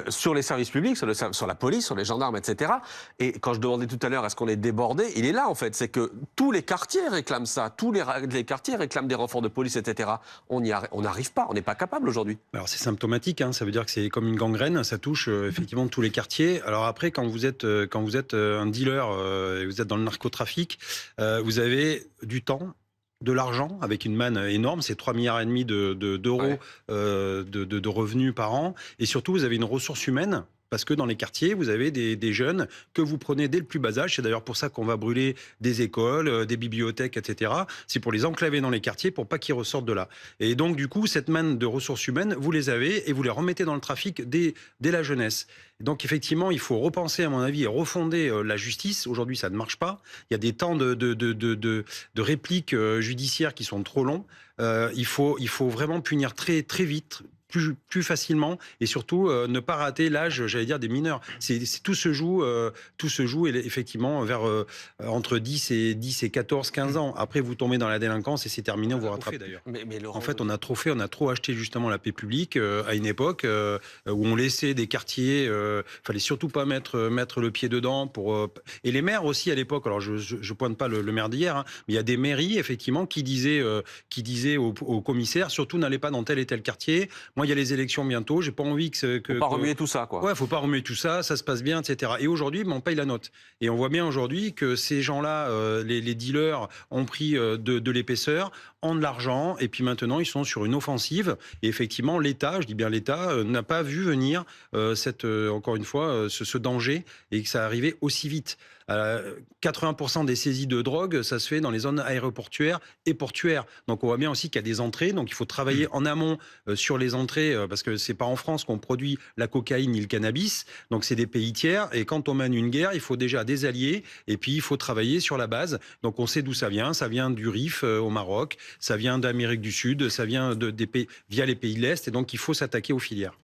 sur les services publics, sur la police, sur les gendarmes, etc. Et quand je demandais tout à l'heure, est-ce qu'on est débordé, il est là en fait, c'est que tous les quartiers réclament ça, les quartiers réclament des renforts de police, etc. On n'arrive pas, on n'est pas capable aujourd'hui. Alors c'est symptomatique, hein, ça veut dire que c'est comme une gangrène, ça touche effectivement tous les quartiers. Alors après, quand vous êtes un dealer et vous êtes dans le narcotrafic, vous avez du temps, de l'argent avec une manne énorme, c'est 3,5 milliards d'euros Ouais. de revenus par an, et surtout vous avez une ressource humaine. Parce que dans les quartiers, vous avez des jeunes que vous prenez dès le plus bas âge. C'est d'ailleurs pour ça qu'on va brûler des écoles, des bibliothèques, etc. C'est pour les enclaver dans les quartiers pour pas qu'ils ressortent de là. Et donc, du coup, cette manne de ressources humaines, vous les avez et vous les remettez dans le trafic dès la jeunesse. Et donc, effectivement, il faut repenser, à mon avis, et refonder la justice. Aujourd'hui, ça ne marche pas. Il y a des temps de répliques judiciaires qui sont trop longs. Il faut vraiment punir très, très vite, plus facilement, et surtout ne pas rater l'âge, j'allais dire, des mineurs. Tout se joue effectivement vers entre 10 et 14, 15 ans. Après, vous tombez dans la délinquance et c'est terminé, on vous rattrape d'ailleurs. Mais En Laurent, fait, on a trop fait, on a trop acheté justement la paix publique à une époque où on laissait des quartiers, fallait surtout pas mettre le pied dedans et les maires aussi à l'époque. Alors je pointe pas le maire d'hier, hein, mais il y a des mairies effectivement qui disaient aux commissaires, surtout n'allez pas dans tel et tel quartier. Moi, il y a les élections bientôt, j'ai pas envie faut pas remuer tout ça, quoi. ouais, faut pas remuer tout ça, ça se passe bien, etc. Et aujourd'hui, on paye la note. Et on voit bien aujourd'hui que ces gens-là, les dealers, ont pris de l'épaisseur, ont de l'argent, et puis maintenant, ils sont sur une offensive. Et effectivement, l'État, je dis bien l'État, n'a pas vu venir encore une fois, ce danger, et que ça arrivait aussi vite. 80% des saisies de drogue, ça se fait dans les zones aéroportuaires et portuaires. Donc on voit bien aussi qu'il y a des entrées. Donc il faut travailler en amont sur les entrées, parce que c'est pas en France qu'on produit la cocaïne ni le cannabis. Donc c'est des pays tiers. Et quand on mène une guerre, il faut déjà des alliés. Et puis il faut travailler sur la base. Donc on sait d'où ça vient. Ça vient du Rif au Maroc. Ça vient d'Amérique du Sud. Ça vient des pays via les pays de l'Est. Et donc il faut s'attaquer aux filières.